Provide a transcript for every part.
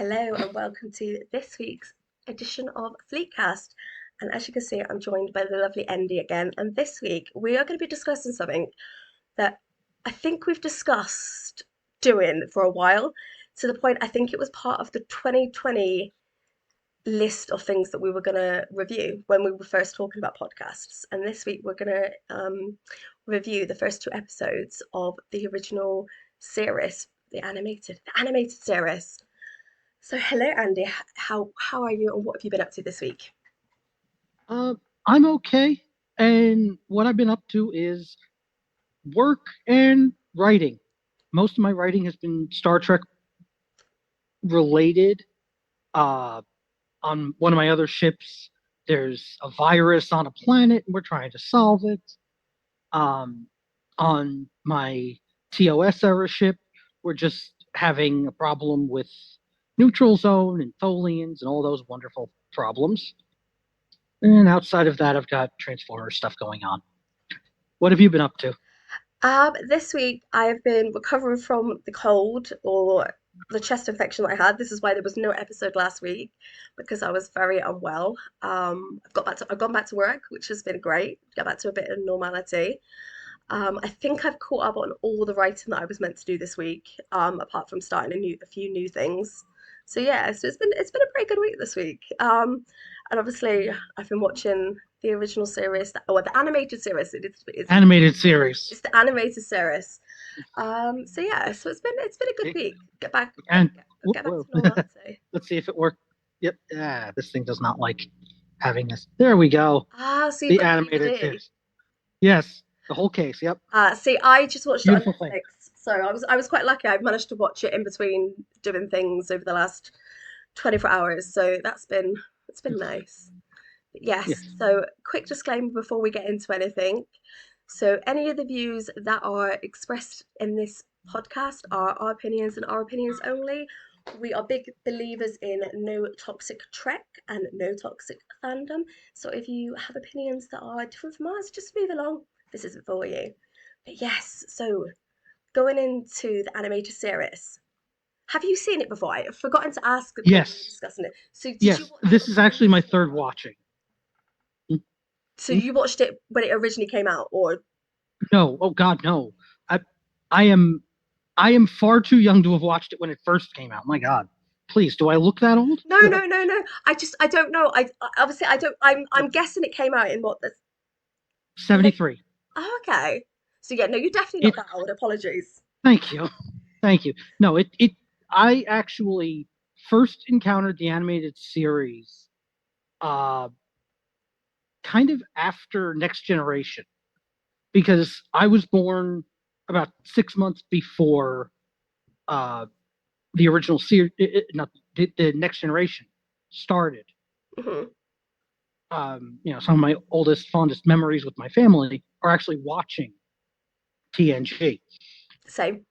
Hello and welcome to this week's edition of Fleetcast. And as you can see, I'm joined by the lovely Endy again. And this week we are going to be discussing something that I think we've discussed doing for a while, to the point I think it was part of the 2020 list of things that we were going to review when we were first talking about podcasts. And this week we're going to review the first two episodes of the original series, the animated series. So hello, Andy. How are you, and what have you been up to this week? Uh, I'm okay. And what I've been up to is work and writing. Most of my writing has been Star Trek related. Uh, on one of my other ships, there's a virus on a planet, and we're trying to solve it. Um, on my TOS era ship, we're just having a problem with neutral zone and Tholians and all those wonderful problems. And outside of that, I've got Transformer stuff going on. What have you been up to? This week I've been recovering from the cold or the chest infection that I had. This is why there was no episode last week because I was very unwell. I've gone back to work, which has been great. Got back to a bit of normality. I think I've caught up on all the writing that I was meant to do this week, apart from starting a few new things. So yeah, so it's been a pretty good week this week. And obviously I've been watching the original series, or the animated series. Animated series. It's the animated series. So yeah, so it's been a good Okay. week. Get back And get back whoa, to normality. let's see if it worked. Yep. Ah, this thing does not like having this. There we go. So you've The got the animated DVD. series. Yes, the whole case. Yep. See, I just watched it on Beautiful thing. Netflix, so I was quite lucky. I've managed to watch it in between doing things over the last 24 hours, so it's been Yes. nice. But yes, Yes. so quick disclaimer before we get into anything. So any of the views that are expressed in this podcast are our opinions and our opinions only. We are big believers in no toxic trek and no toxic fandom. So if you have opinions that are different from ours, just move along. This isn't for you. But yes, so going into the animated series, have you seen it before? I've forgotten to ask when we were Yes. discussing it. So did you Yes. watch it This is before actually this my came third out? watching. So Hmm? you watched it when it originally came out, or No. Oh God, no. I I am I am far too young to have watched it when it first came out. My God. Please, do I look that old? no, no, no, no. I don't know. Obviously I don't. I'm guessing it came out in what the late. 73. Oh, okay. So yeah, no, you're definitely not It that old. Apologies. Thank you. Thank you. No, it I actually first encountered the animated series uh kind of after Next Generation because I was born about 6 months before uh the original series, not the Next Generation started. Hmm. Some of my oldest, fondest memories with my family are actually watching TNG. Same.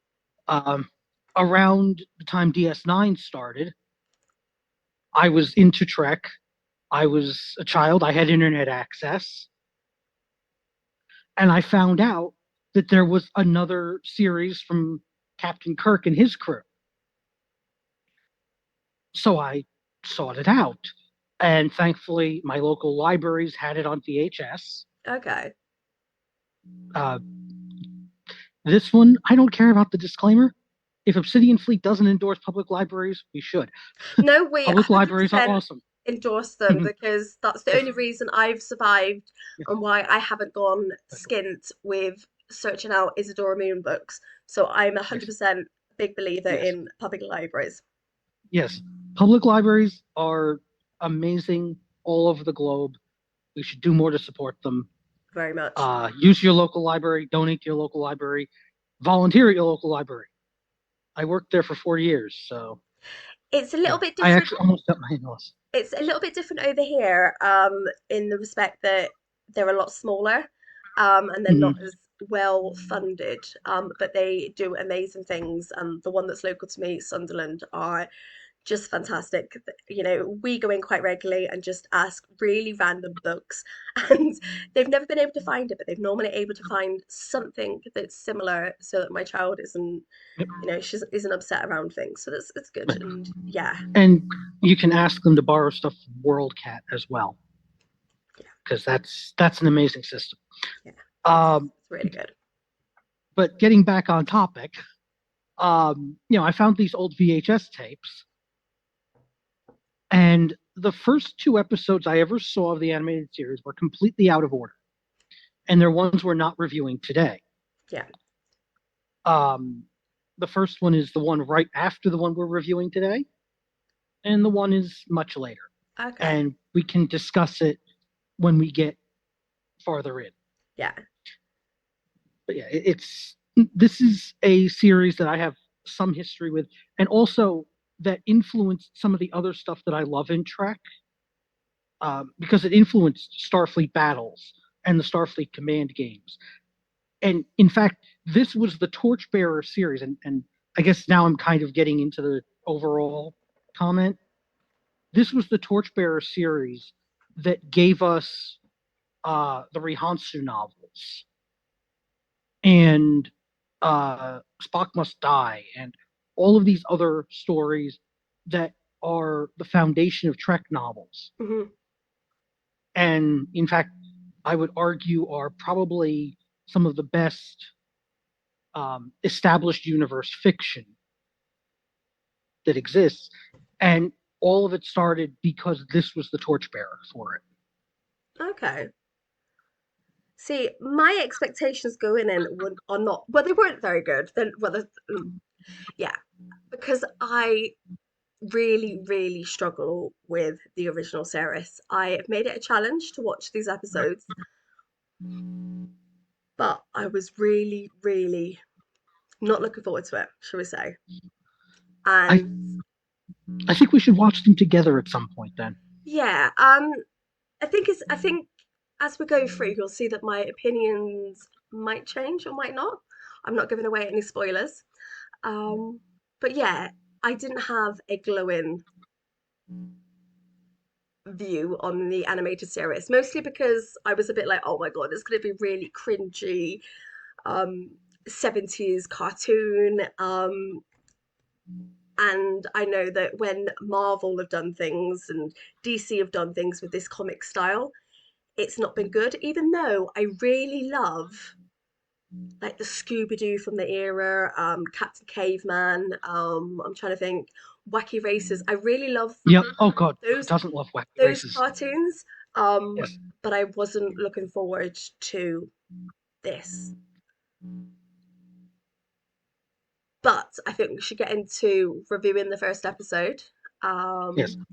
Um, Around the time DS9 started, I was into Trek. I was a child. I had internet access, and I found out that there was another series from Captain Kirk and his crew. So I sought it out, and thankfully, my local libraries had it on VHS. Okay. Uh, this one, I don't care about the disclaimer. If Obsidian Fleet doesn't endorse public libraries, we should. No, we Public libraries are 100% awesome. endorse them because that's the Yes, only reason I've survived yes, and why I haven't gone skint with searching out Isadora Moon books. So I'm yes, 100% big believer yes, in public libraries. yes. Public libraries are amazing all over the globe. We should do more to support them. Very much. Use your local library, donate to your local library, volunteer at your local library. I worked there for 4 years, so It's a little yeah, bit I different. actually almost got my in-laws. It's a little bit different over here, in the respect that they're a lot smaller, and they're not Hmm. as well funded, but they do amazing things. And the one that's local to me, Sunderland, are just fantastic. You know, we go in quite regularly and just ask really random books, and they've never been able to find it, but they've normally able to find something that's similar, so that my child isn't, Yep. you know, she's isn't upset around things. So that's it's good, and yeah, And you can ask them to borrow stuff from WorldCat as well, yeah, because that's an amazing system. yeah, Um, it's really good. but getting back on topic, I found these old VHS tapes, and the first two episodes I ever saw of the animated series were completely out of order, and they're ones we're not reviewing today. Yeah. Um, the first one is the one right after the one we're reviewing today, and the one is much later. Okay. And we can discuss it when we get farther in. Yeah. But yeah, it's this is a series that I have some history with, and also that influenced some of the other stuff that I love in Trek, because it influenced Starfleet battles and the Starfleet command games. And in fact, this was the Torchbearer series, and I guess now I'm kind of getting into the overall comment. This was the Torchbearer series that gave us the Rihansu novels and Spock Must Die and all of these other stories that are the foundation of Trek novels. Hmm. And in fact, I would argue are probably some of the best established universe fiction that exists. And all of it started because this was the torchbearer for it. Okay. See, my expectations going in are not, well, they weren't very good. Then, well, yeah, because I really, really struggle with the original series. I have made it a challenge to watch these episodes, but I was really, really not looking forward to it, shall we say. I And I think we should watch them together at some point then. yeah, I think as we go through, you'll see that my opinions might change or might not. I'm not giving away any spoilers. Um, but yeah, I didn't have a glowing view on the animated series, mostly because I was a bit like, oh my god, it's going to be really cringy, um, 70s cartoon. And I know that when Marvel have done things and DC have done things with this comic style, it's not been good, even though I really love like the Scooby Doo from the era, Captain Caveman. I'm trying to think, Wacky Races. I really love Yep. Oh God, who those doesn't love wacky those races? cartoons. Um, Yes. but I wasn't looking forward to this. But I think we should get into reviewing the first episode. Yes. Um,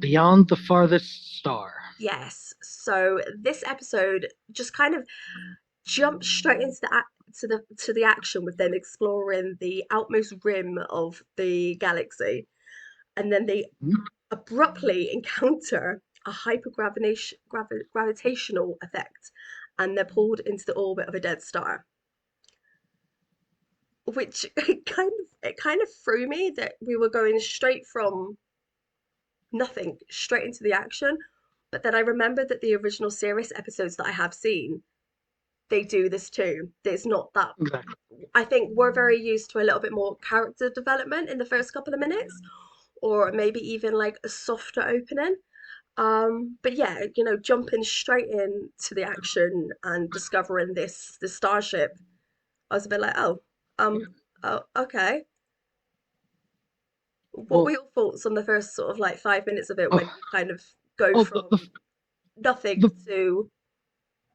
Beyond the farthest star. yes. So this episode just kind of jumps straight into the action with them exploring the outmost rim of the galaxy, and then they Hmm? abruptly encounter a gravitational effect, and they're pulled into the orbit of a dead star, which it kind of threw me that we were going straight from nothing straight into the action. But then I remembered that the original series episodes that I have seen, they do this too. There's not that. Exactly. I think we're very used to a little bit more character development in the first couple of minutes, or maybe even like a softer opening. But yeah, you know, jumping straight in to the action and discovering this starship, I was a bit like, um, oh, okay. What were Well, your thoughts on the first sort of like 5 minutes of it when oh, you kind of go oh from nothing the to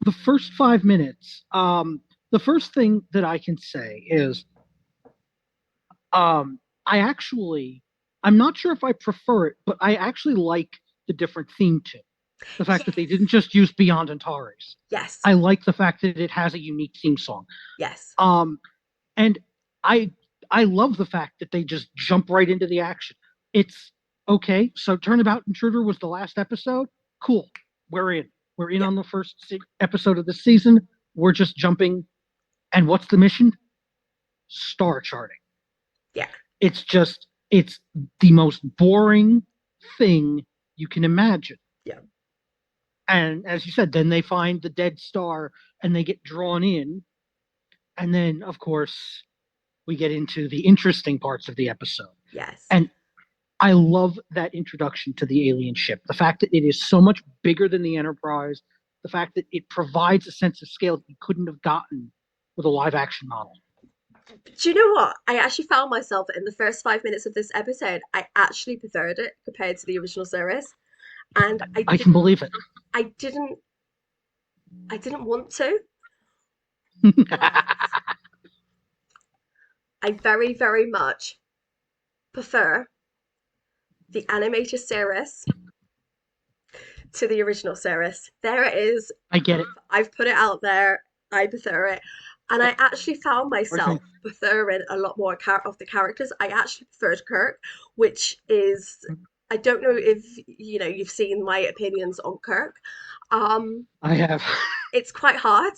the first 5 minutes. The first thing that I can say is, I actually, I'm not sure if I prefer it, but I actually like the different theme tune. The fact that they yes, didn't just use Beyond Antares. yes, I like the fact that it has a unique theme song. yes, Um, and I I love the fact that they just jump right into the action. It's okay. So Turnabout Intruder was the last episode. Cool. We're in. We're in yeah, on the first episode of the season. We're just jumping. And what's the mission? Star charting. yeah, It's just It's the most boring thing you can imagine. Yeah. And as you said, then they find the dead star and they get drawn in. And then, of course, we get into the interesting parts of the episode. Yes. And I love that introduction to the alien ship. The fact that it is so much bigger than the Enterprise, the fact that it provides a sense of scale that you couldn't have gotten with a live action model. Do you know what? I actually found myself in the first 5 minutes of this episode. I actually preferred it compared to the original series, and I can believe it. I didn't, I didn't want to, but I very, very much prefer the animated series to the original series. There it is. I get it. I've put it out there. I prefer it. And I actually found myself Personally, preferring a lot more of the characters. I actually preferred Kirk, which is, I don't know if you've seen my opinions on Kirk. Um, I have. it's quite hard.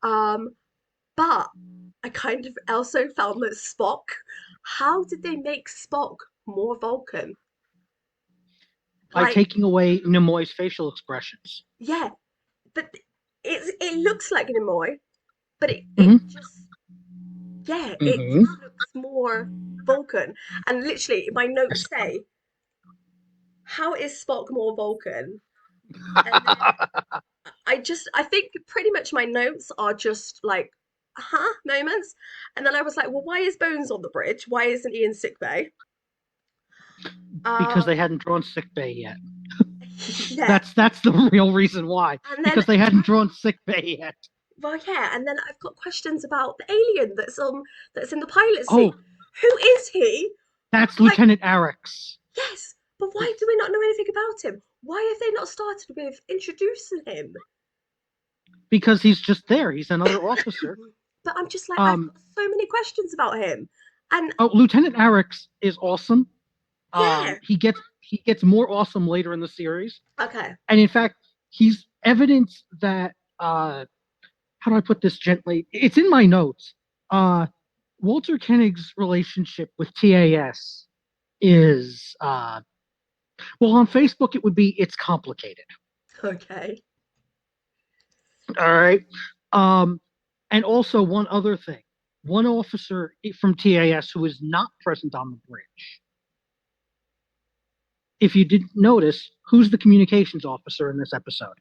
Um, but I kind of also found that Spock, how did they make Spock more Vulcan? By Like, taking away Nimoy's facial expressions. yeah, but it looks like Nimoy, but it Mm-hmm. just, yeah, it Mm-hmm. just looks more Vulcan. And literally, my notes say, "How is Spock more Vulcan?" And then I think pretty much my notes are just like, huh, moments. And then I was like, well, why is Bones on the bridge? Why isn't he in sick bay? Because Um, they hadn't drawn sick bay yet. yeah. That's the real reason why. And then, Because they hadn't drawn sick bay yet. well, yeah. And then I've got questions about the alien that's in the pilot seat. Oh, Who is he? that's Like, Lieutenant Eric's. yes, but why do we not know anything about him? Why have they not started with introducing him? Because he's just there. He's another officer. But I'm just like, I've Um, got so many questions about him. And Lieutenant Eric's is awesome. yeah, He gets more awesome later in the series, okay, and in fact, he's evidence that how do I put this gently? It's in my notes. Uh, Walter Koenig's relationship with TAS is well, on Facebook it would be it's complicated. okay, All right. Um, and also one other thing. One officer from TAS who is not present on the bridge. If you didn't notice, who's the communications officer in this episode?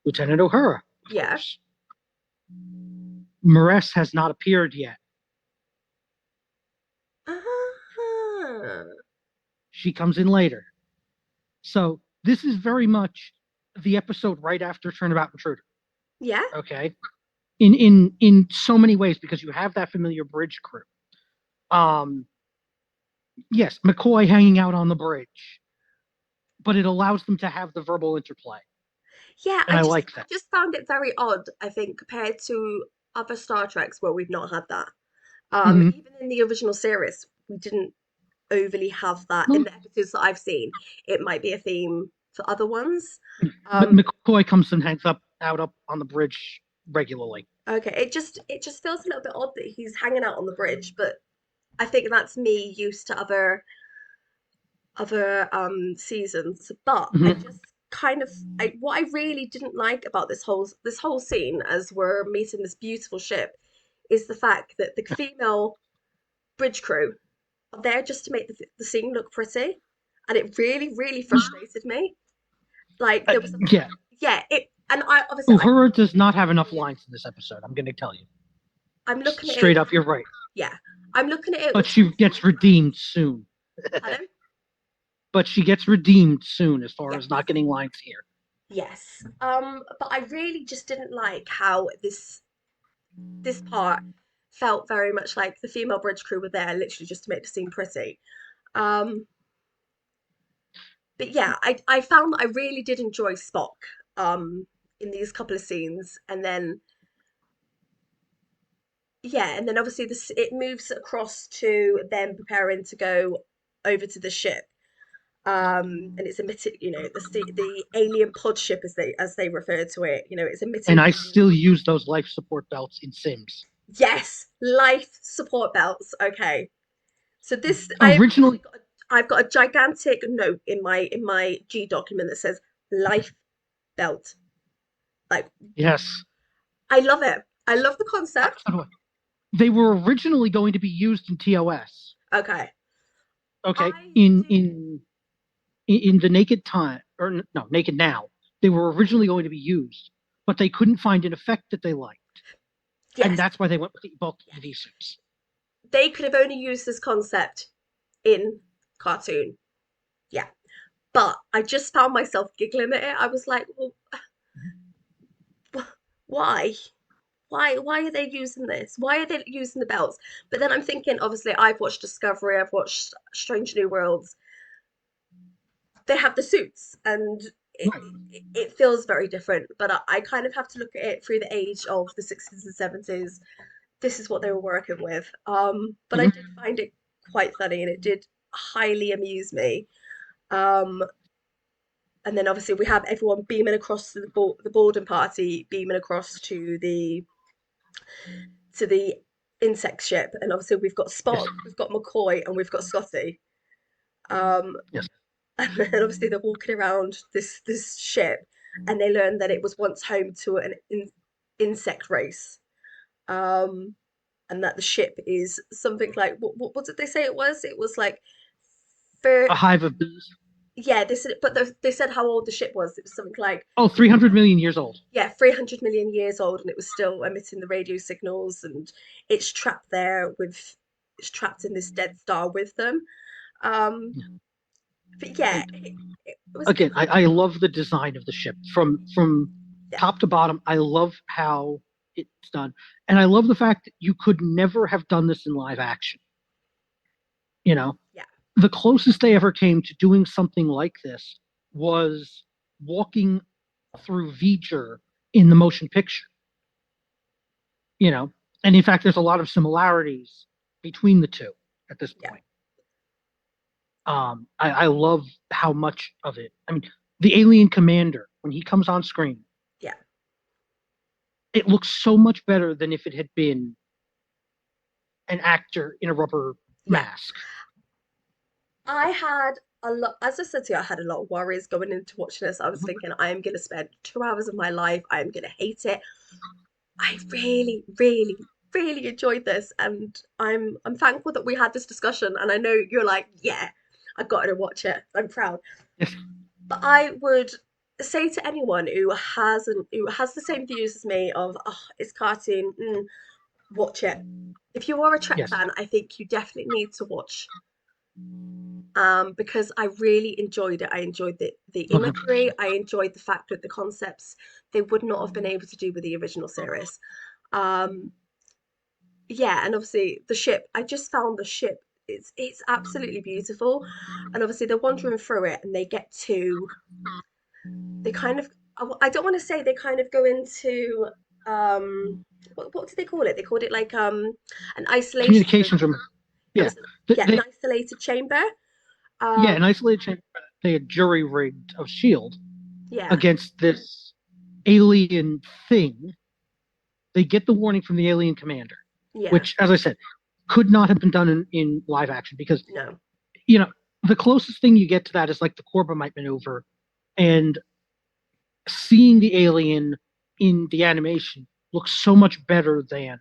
Lieutenant O'Hara, of yeah. course. Maress has not appeared yet. Uh-huh. She comes in later. So this is very much the episode right after Turnabout Intruder. Yeah, Okay. In so many ways, because you have that familiar bridge crew. Um, yes, McCoy hanging out on the bridge, but it allows them to have the verbal interplay. yeah. And I like I that. just found it very odd. I think compared to other Star Treks where we've not had that. Mm-hmm. Even in the original series, we didn't overly have that in Well, the episodes that I've seen. It might be a theme for other ones. but Um, McCoy comes and hangs up on the bridge regularly. okay, it just feels a little bit odd that he's hanging out on the bridge, but I think that's me used to other seasons. But I Mm-hmm. just kind of what I really didn't like about this whole scene as we're meeting this beautiful ship is the fact that the female bridge crew are there just to make the scene look pretty, and it really really frustrated me. Like there was a Yeah, yeah it and I obviously Uhura does not have enough lines in this episode. I'm going to tell you I'm looking at it. straight up. You're right, Yeah, I'm looking at it but with two she gets sides of my redeemed soon. pardon. But she gets redeemed soon, as far Yes. as not getting lines here. Yes. But I really just didn't like how this part felt very much like the female bridge crew were there literally just to make the scene pretty. Um, but yeah, I found that I really did enjoy Spock in these couple of scenes, and then yeah, and then obviously this it moves across to them preparing to go over to the ship. And it's emitting, the alien pod ship as they refer to it. It's emitting And I fuel. still use those life support belts in Sims. Yes, life support belts. Okay. So this I've actually Originally, got I've got a gigantic note in my G document that says life belt. Like yes, I love it. I love the concept. so do I. They were originally going to be used in TOS. Okay. Okay, I in do. the Naked Time, or no, Naked Now, they were originally going to be used, but they couldn't find an effect that they liked, and Yes. that's why they went with the bulk Yes. EV suits. They could have only used this concept in cartoon. Yeah. But I just found myself giggling at it. I was like, well, why? Why are they using this? Why are they using the belts? But then I'm thinking, obviously, I've watched Discovery, I've watched Strange New Worlds. They have the suits, and Right. it feels very different. But I kind of have to look at it through the age of the 60s and 70s. This is what they were working with. But I Mhm. did find it quite funny, and it did highly amuse me. Um, and then obviously we have everyone beaming across to the boarding party, beaming across to the insect ship, and obviously we've got Yes. Spock, we've got McCoy, and we've got Scotty. Um, Yes. and then obviously they're walking around this ship, and they learn that it was once home to an insect race, um, and that the ship is something like what did they say it was? It was like for A hive of bees. yeah, but they said how old the ship was. It was something like Oh, 300 million years old. yeah, 300 million years old, and it was still emitting the radio signals, and it's trapped there with it's trapped in this dead star with them. Um, but yeah, And it was again, different. I love the design of the ship from Yeah, top to bottom. I love how it's done, and I love the fact that you could never have done this in live action. You know, yeah, the closest they ever came to doing something like this was walking through V'ger in the motion picture. You know, and in fact, there's a lot of similarities between the two at this yeah, point. I love how much of it. I mean, the alien commander when he comes on screen, yeah, it looks so much better than if it had been an actor in a rubber yeah. mask. I had a lot, as I said to you, I had a lot of worries going into watching this. I was Mhm. thinking, I am going to spend 2 hours of my life. I am going to hate it. I really, really, really enjoyed this, and I'm thankful that we had this discussion. And I know you're like, yeah, I got to watch it. I'm proud. Yes, But I would say to anyone who has the same views as me of oh, it's cartoon, watch it. If you are a Trek yes, fan, I think you definitely need to watch because I really enjoyed it. I enjoyed the 100%. imagery. I enjoyed the fact that the concepts they would not have been able to do with the original series. Um, yeah, and obviously the ship. I just found the ship. It's absolutely beautiful, and obviously they're wandering through it, and they get to they kind of I don't want to say they kind of go into what do they call it? They called it like an isolation zone. Communications room. It Yeah, was they, yeah, an they isolated chamber. yeah, Um an isolated chamber. They had jury rigged of Shield yeah, against this alien thing. They get the warning from the alien commander, yeah, which, as I said, could not have been done in live action because no, you know the closest thing you get to that is like the Corbomite maneuver, and seeing the alien in the animation looks so much better than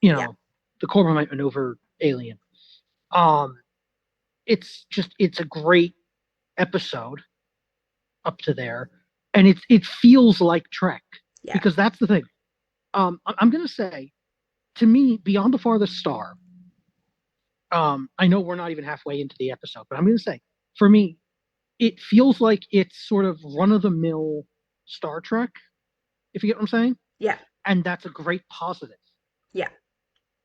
you yeah, know the Corbomite maneuver alien. Um, it's a great episode up to there, and it feels like Trek yeah, because that's the thing. I'm gonna say to me, Beyond the Farthest Star. I know we're not even halfway into the episode, but I'm gonna say for me, it feels like it's sort of run of the mill Star Trek, if you get what I'm saying. yeah, And that's a great positive yeah.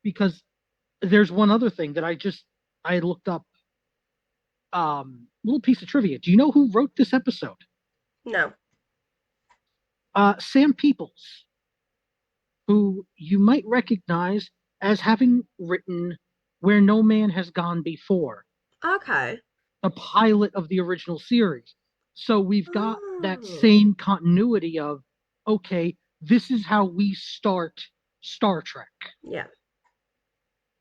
because there's one other thing that I looked up. Little piece of trivia. Do you know who wrote this episode? No. Sam Peoples, who you might recognize as having written "Where No Man Has Gone Before," Okay. the pilot of the original series. So we've got that Oh, same continuity of okay, this is how we start. Star Trek. Yeah.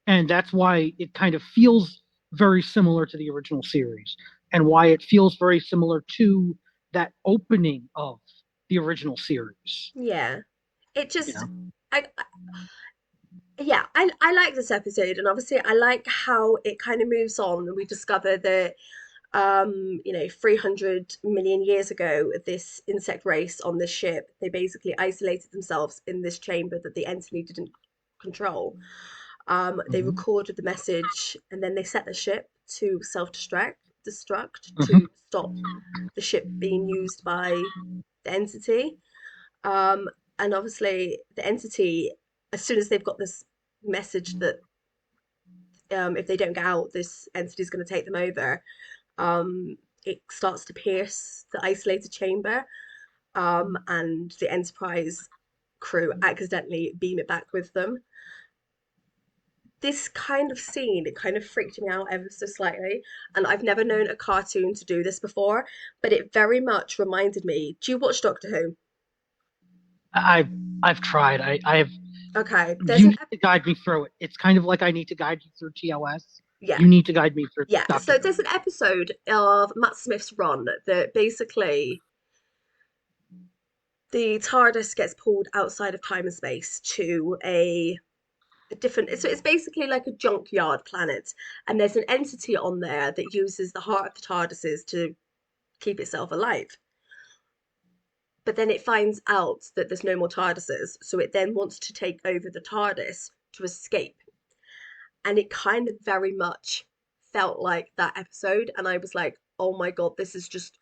And that's why it kind of feels very similar to the original series, and why it feels very similar to that opening of the original series. Yeah. It You just know, I yeah, I like this episode, and obviously I like how it kind of moves on and we discover that 300 million years ago, this insect race on this ship, they basically isolated themselves in this chamber that the entity didn't control. They mm-hmm. recorded the message and then they set the ship to destruct Mm-hmm. to stop the ship being used by the entity. Um, and obviously, the entity, as soon as they've got this message that if they don't get out, this entity is going to take them over, it starts to pierce the isolated chamber, and the Enterprise crew accidentally beam it back with them. This kind of scene, it kind of freaked me out ever so slightly, and I've never known a cartoon to do this before, but it very much reminded me. Do you watch Doctor Who? I've I've tried. I've Okay, there's you an need to guide me through it. It's kind of like I need to guide you through TOS. yeah, You need to guide me through yeah. Doctor So Who. there's an episode of Matt Smith's run that basically the TARDIS gets pulled outside of time and space to a different. So it's basically like a junkyard planet, and there's an entity on there that uses the heart of the TARDISes to keep itself alive. But then it finds out that there's no more TARDISes, so it then wants to take over the TARDIS to escape. And it kind of very much felt like that episode, and I was like, oh my god, this is just,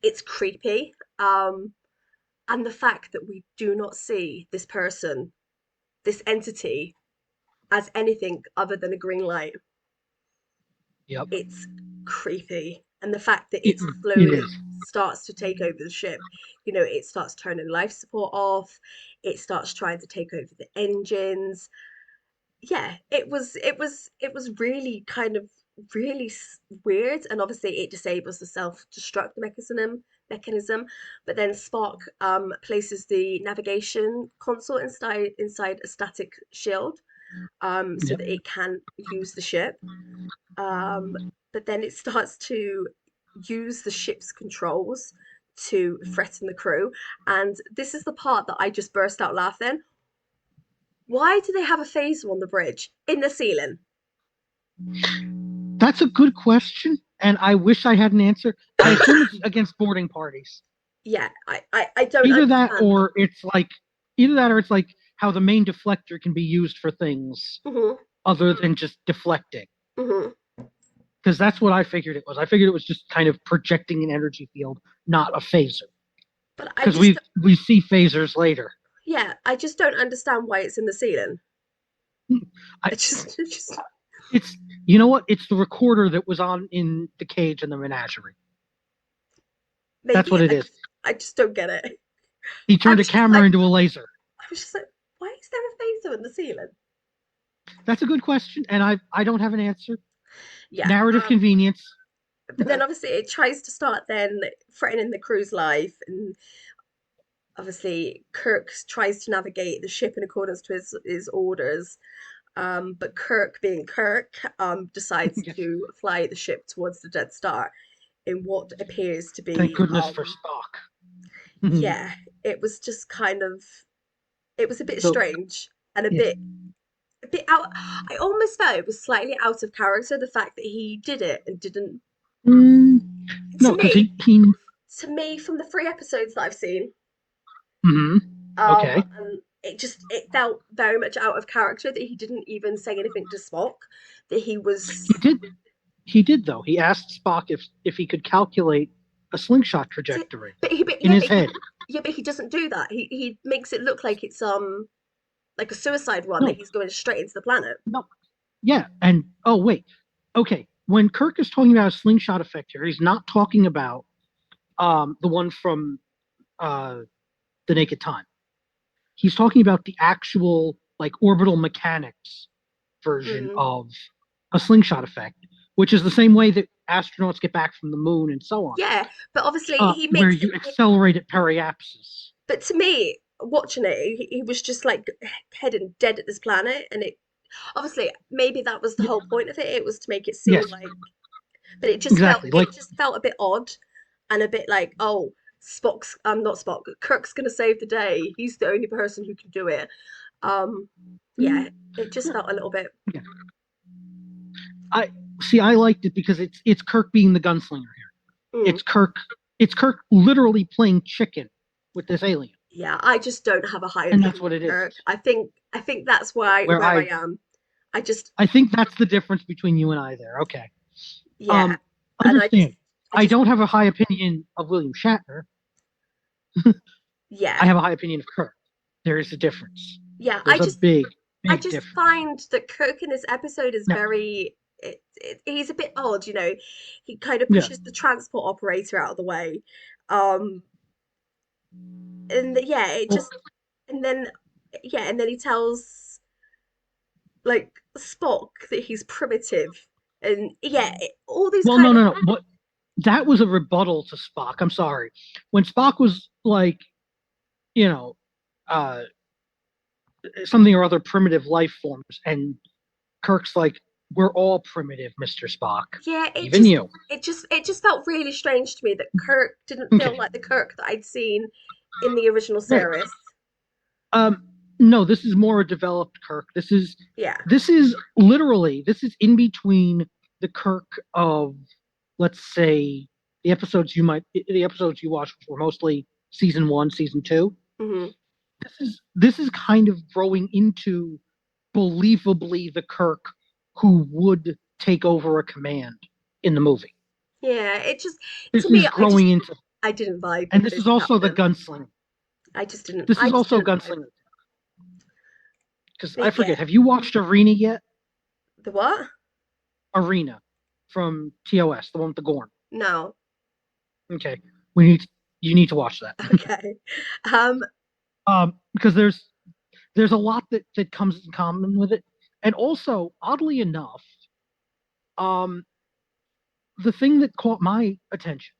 it's creepy. And the fact that we do not see this person, this entity, as anything other than a green light, Yep. it's creepy. And the fact that It, it it slowly is. starts to take over the ship, it starts turning life support off, it starts trying to take over the engines. Yeah, it was really kind of really weird, and obviously it disables the self-destruct mechanism, but then Spock places the navigation console inside a static shield, so Yep. that it can use the ship, um, but then it starts to use the ship's controls to threaten the crew, and this is the part that I just burst out laughing. Why do they have a phaser on the bridge in the ceiling? That's a good question, and I wish I had an answer. I assume it's against boarding parties. Yeah, I don't Either that understand. or it's like either that or it's like how the main deflector can be used for things Hmm. other than just deflecting. Hmm. Because that's what I figured it was. I figured it was just kind of projecting an energy field, not a phaser. But Because we see phasers later. yeah, I just don't understand why it's in the ceiling. I, It just it's you know what? It's the recorder that was on in the cage in the menagerie. That's maybe what it is. I just don't get it. He I'm turned a just camera like into a laser. I was just like, why is there a phaser in the ceiling? That's a good question, and I don't have an answer. Yeah, Narrative convenience. but then obviously it tries to start then threatening the crew's life, and obviously Kirk tries to navigate the ship in accordance to his orders. But Kirk, being Kirk, decides Yes. to fly the ship towards the Dead Star in what appears to Thank be, goodness for Spock. yeah, it was just kind of, it was a bit So strange and yeah. a bit out. I almost felt it was slightly out of character, the fact that he did it and didn't. Mm, To no, because me, he to me, from the three episodes that I've seen, mhm. Okay. and it felt very much out of character that he didn't even say anything to Spock, that he He was. did he did though. He asked Spock if he could calculate a slingshot To, trajectory in yeah, his head. but he doesn't do that. He makes it look like it's like a suicide run, that No, he's going straight into the planet. no. Yeah, and oh wait. Okay. When Kirk is talking about a slingshot effect here, he's not talking about the one from uh the Naked Time. He's talking about the actual like orbital mechanics version Mm. of a slingshot effect, which is the same way that astronauts get back from the moon and so on, Yeah, but obviously he where makes it. you accelerate at periapsis. But to me, watching it, he was just like heading dead at this planet, and it obviously maybe that was the Y- whole point of it. It was to make it seem yes, like, but exactly. Like, it just felt a bit odd and a bit like, oh, Spock's not Spock, Kirk's gonna save the day. He's the only person who can do it. Um, yeah, it just felt a little bit. yeah. I see. I liked it because it's Kirk being the gunslinger here. Mm. It's Kirk. It's Kirk literally playing chicken with this alien, Yeah, I just don't have a high and that's opinion what of it is. Kirk. I think that's Where where I I am. I just I think that's the difference between you and I there. Okay. yeah, Um, and understand. I I just don't have a high opinion of William Shatner. I yeah, have a high opinion of Kirk. There is a difference. yeah. There's a big, I big just difference. find that Kirk in this episode is Yeah, very. He's a bit odd, you know. He kind of yeah. pushes the transport operator out of the way, um, yeah, it Well, just and then and then he tells like Spock that he's primitive, and all these well, kind no, of no, no. What that was a rebuttal to Spock. I'm sorry. When Spock was like, you know, uh, something or other primitive life forms, and Kirk's like, "We're all primitive, Mister Spock, yeah, even you." it just felt really strange to me that Kirk didn't feel Okay, like the Kirk that I'd seen in the original right. series. No, this is more a developed Kirk. Yeah. This is literally this is in between the Kirk of, let's say, the episodes you watched, which were mostly season one, season two. Hmm. This is kind of growing into believably the Kirk who would take over a command in the movie. Yeah, it just to This me, is growing into, I didn't vibe and with this this is also the happening. gunslinger. This I is just also didn't vibe. gunslinger because I But forget. yeah, Have you watched Arena yet? the what? Arena from TOS, the one with the Gorn. No. Okay, we need you need to watch that. Okay. Um, Because there's a lot that comes in common with it, and also oddly enough, um, the thing that caught my attention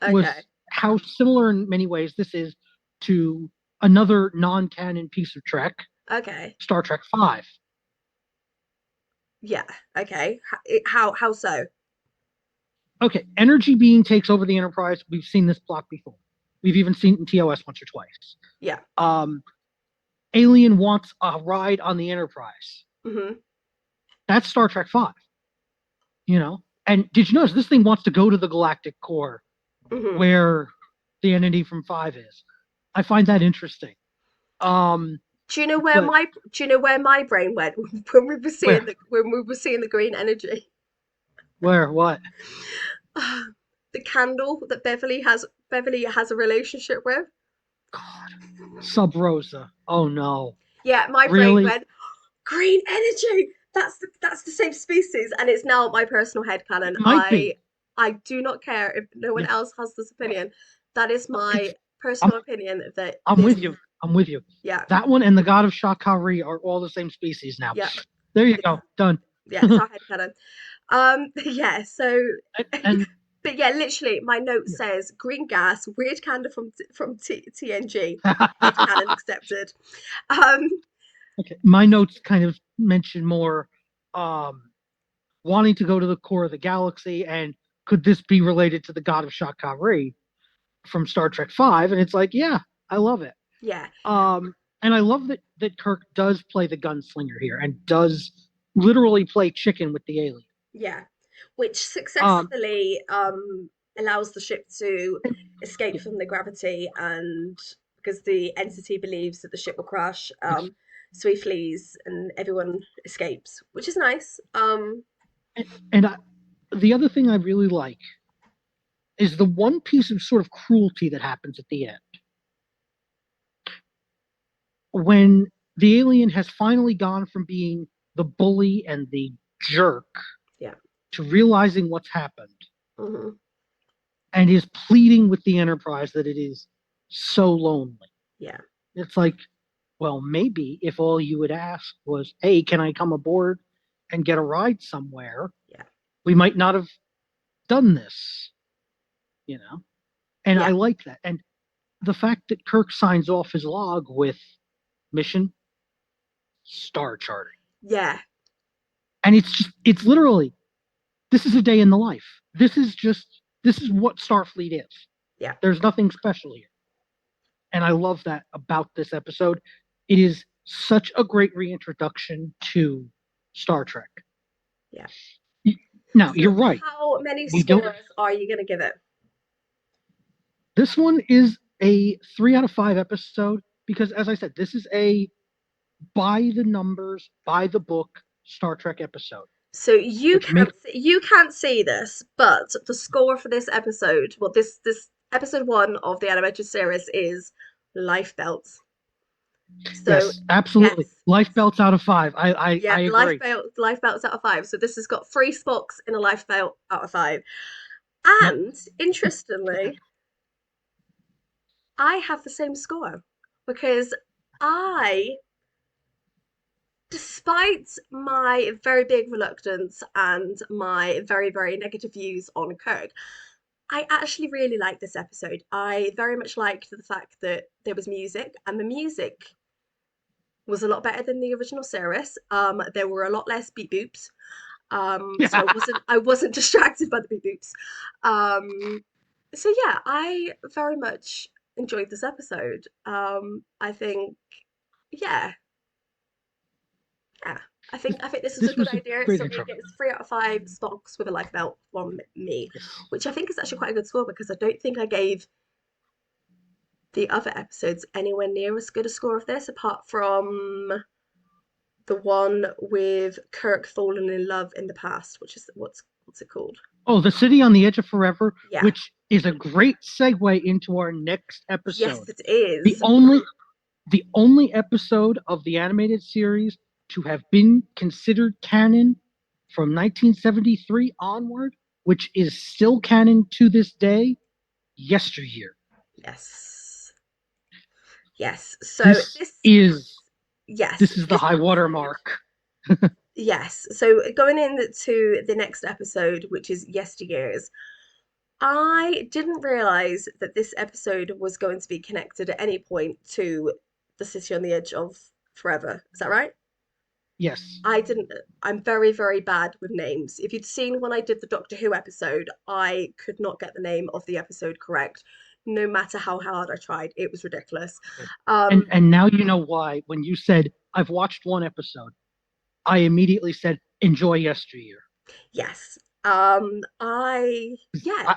okay. was how similar in many ways this is to another non-canon piece of Trek, Okay. Star Trek Five. Yeah. Okay. How so? Okay, energy being takes over the Enterprise. We've seen this plot before. We've even seen it in TOS once or twice. Yeah. Um, Alien wants a ride on the Enterprise. Hmm. That's Star Trek Five. And did you notice this thing wants to go to the galactic core Hmm. where the entity from Five is? I find that interesting. Um, but Do you know where my brain went when we were seeing where, the green energy? what? The candle that Beverly has a relationship with. God, Sub Rosa. Oh no, Yeah, my brain really? went green energy. That's the same species, and it's now my personal headcanon. It might be. I do not care if no one Yeah, else has this opinion. That is my it's. I'm. personal opinion that I'm this with you. I'm with you. yeah That one and the God of Shakari are all the same species now. yeah There you it's go. Done. it's our headcanon. Yeah, so and but yeah, literally my note says green gas, weird candle from TNG, headcanon accepted. Um okay, my notes kind of mention more um, wanting to go to the core of the galaxy, and could this be related to the God of Shakari from Star Trek Five? And it's like, yeah, I love it. yeah, And I love that Kirk does play the gunslinger here and does literally play chicken with the alien. yeah, which Um, successfully allows the ship to escape yeah, from the gravity, and because the entity believes that the ship will crash, yes. so he flees and everyone escapes, which is nice. And the other thing I really like is the one piece of sort of cruelty that happens at the end when the alien has finally gone from being the bully and the jerk Yeah. to realizing what's happened Hmm. and is pleading with the Enterprise that it is so lonely. Yeah. It's like, well, maybe if all you would ask was, hey, can I come aboard and get a ride somewhere? Yeah. We might not have done this, you know? And I Yeah. like that. And the fact that Kirk signs off his log with mission star charting. Yeah, And it's literally, this is a day in the life. This is what Starfleet is. yeah, There's nothing special here. And I love that about this episode. It is such a great reintroduction to Star Trek. yeah. Now, So, you're right. how many We don't. scores are you going to give it? This one is a 3 out of 5 episode because, as I said, this is a by the numbers, by the book Star Trek episode, So you which makes you can't see this, but the score for this episode, well, this episode one of the animated series is life belts. So yes, absolutely. yes, Life belts out of 5. I yeah, agree. life belts out of five. So this has got three Spocks in a life belt out of five. Yep. And interestingly, I have the same score because I, despite my very big reluctance and my very, very negative views on Kirk, I actually really liked this episode. I very much liked the fact that there was music, and the music was a lot better than the original series. There were a lot less beep boops. So I wasn't distracted by the beep boops. So yeah, I very much enjoyed this episode. I think yeah, yeah. I think this was a This good was a idea. great So it intro. gets 3 out of 5 Spocks with a life belt from me, Yes. which I think is actually quite a good score because I don't think I gave the other episodes anywhere near as good a score of this, apart from the one with Kirk falling in love in the past, which is what's it called? Oh, The City on the Edge of Forever, Yeah. which is a great segue into our next Yes, episode. it The is. only the only episode of the animated series to have been considered canon from 1973 onward, which is still canon to this day, Yesteryear. Yes. Yes. So This is yes, this is the this high water episode. mark. Yes. So going into the next episode, which is Yesteryears, I didn't realize that this episode was going to be connected at any point to the city on the edge of forever. Is that right? Yes. I didn't. I'm very, very bad with names. If you'd seen when I did the Doctor Who episode, I could not get the name of the episode correct, no matter how hard I tried. It was ridiculous. Um, And now you know why. When you said I've watched one episode, I immediately said enjoy Yesteryear. yes. Yeah,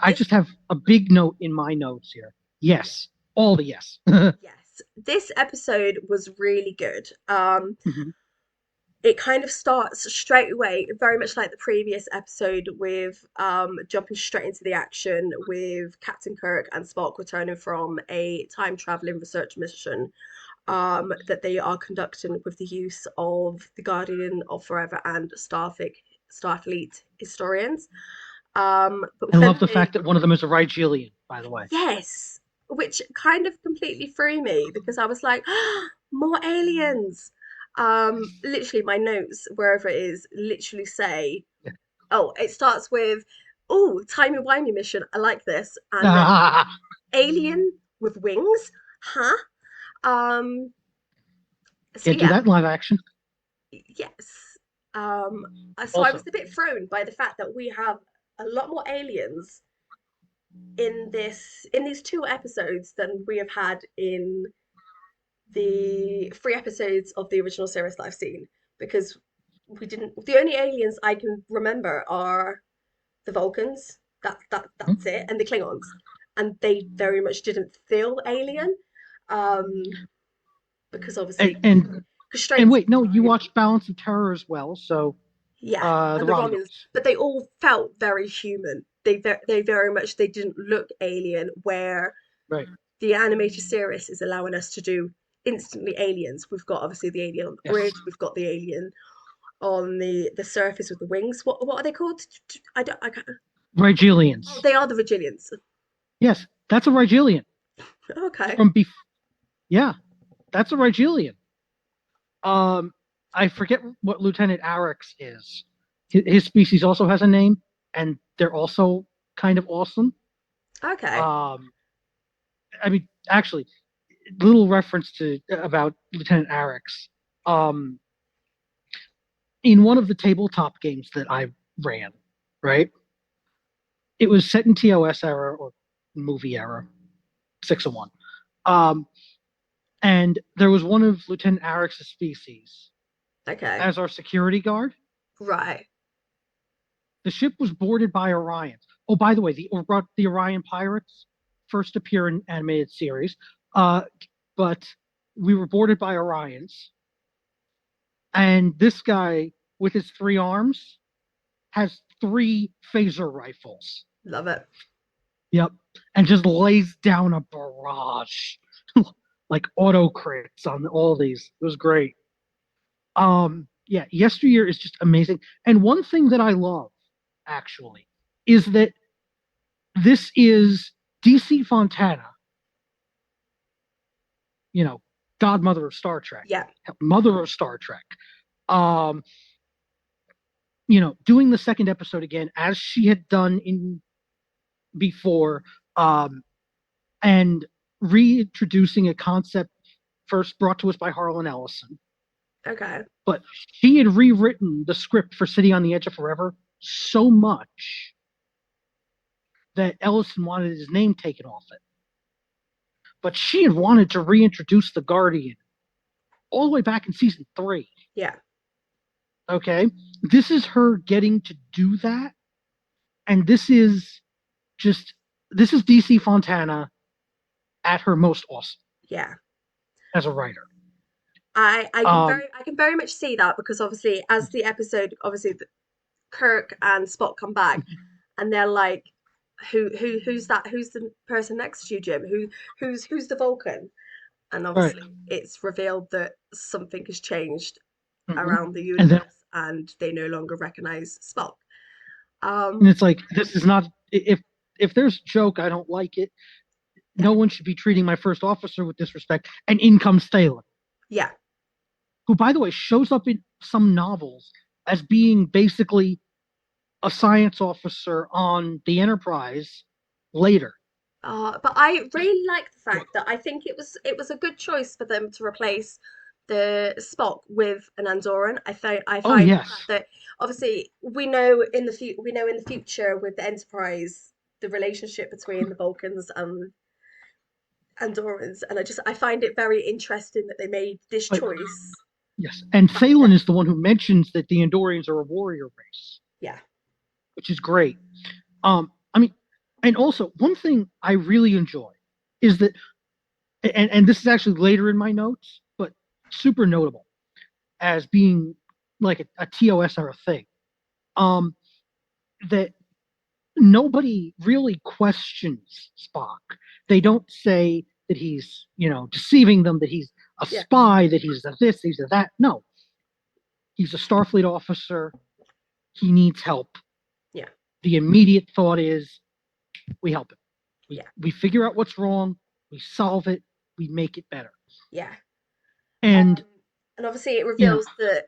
I just have a big note in my notes here. Yes, all the yes. yes, this episode was really good. Mhm. It kind of starts straight away, very much like the previous episode, with jumping straight into the action with Captain Kirk and Spock returning from a time traveling research mission that they are conducting with the use of the Guardian of Forever and Starfleet historians. I But when love the they, fact that one of them is a Rigelian, by the way. yes, which kind of completely threw me because I was like, more aliens. Literally, my notes, wherever it is, literally say, oh, it starts with, oh, timey-wimey mission. I like this. And then alien with wings, huh? Um, so Can't do yeah, that in live action. yes. Um, so I was Also, a bit thrown by the fact that we have a lot more aliens in these two episodes than we have had in the 3 episodes of the original series that I've seen. Because we didn't, the only aliens I can remember are the Vulcans. That's it, and the Klingons. And they very much didn't feel alien. Um, because and obviously and, and constraints of wait, no, you time. watched Balance of Terror as well. So Yeah, the and the Romulans, Romulans, but they all felt very human. They very much they didn't look alien. Where right? the animated series is allowing us to do instantly aliens. We've got obviously the alien on the Yes, bridge. We've got the alien on the surface with the wings. What are they called? I don't. I can't. Oh, Rigelians. they are the Vigilians. Yes, that's a Rigelian Okay. from bef. Yeah, that's a Rigelian. Um, I forget what Lieutenant Arix is. His species also has a name, and they're also kind of awesome. Okay. Um, I mean, actually, little reference to about Lieutenant Arix. Um, in one of the tabletop games that I ran, right? It was set in TOS era or movie era, 601. Um, and there was one of Lieutenant Arix's species Okay. as our security guard. Right. The ship was boarded by Orions. Oh, by the way, the Orion pirates first appear in animated series, uh, but we were boarded by Orions, and this guy with his three arms has three phaser rifles. Love it. Yep, and just lays down a barrage, like auto crits on all these. It was great. Yeah, Yesteryear is just amazing. And one thing that I love actually is that this is DC Fontana, you know, godmother of Star Trek, Yeah. mother of Star Trek. Um, doing the second episode again as she had done in before, um, and reintroducing a concept first brought to us by Harlan Ellison. Okay. But she had rewritten the script for City on the Edge of Forever so much that Ellison wanted his name taken off it. But she had wanted to reintroduce the Guardian all the way back in season 3. Yeah. Okay. This is her getting to do that. And this is DC Fontana at her most awesome Yeah. as a writer. I Um, I can very much see that because obviously as the episode Kirk and Spock come back and they're like who's that, who's the person next to you, Jim, who's the Vulcan, and right. obviously it's revealed that something has changed Mm-hmm. around the And then universe and they no longer recognize Spock. and um it's like this is not if there's a joke, I don't like it. yeah, No one should be treating my first officer with disrespect. And in comes Thalen, yeah. who, by the way, shows up in some novels as being basically a science officer on the Enterprise later. But I really like the fact that I think it was a good choice for them to replace the Spock with an Andorran. I Oh find the yes, fact that obviously we know in the future with the Enterprise the relationship between the Vulcans and Andorrans, and I find it very interesting that they made this but choice yes, and back Thalen then. is the one who mentions that the Andorians are a warrior race, Yeah, which is great. I mean, and also one thing I really enjoy is that, and this is actually later in my notes, but super notable as being like a TOS era thing. Um, that nobody really questions Spock. They don't say that he's, deceiving them, that he's a yeah, spy, that he's a this, he's a that. No, he's a Starfleet officer. He needs help. yeah, The immediate thought is we help him. We yeah, we figure out what's wrong, we solve it, we make it better. yeah. And And obviously it you know, reveals that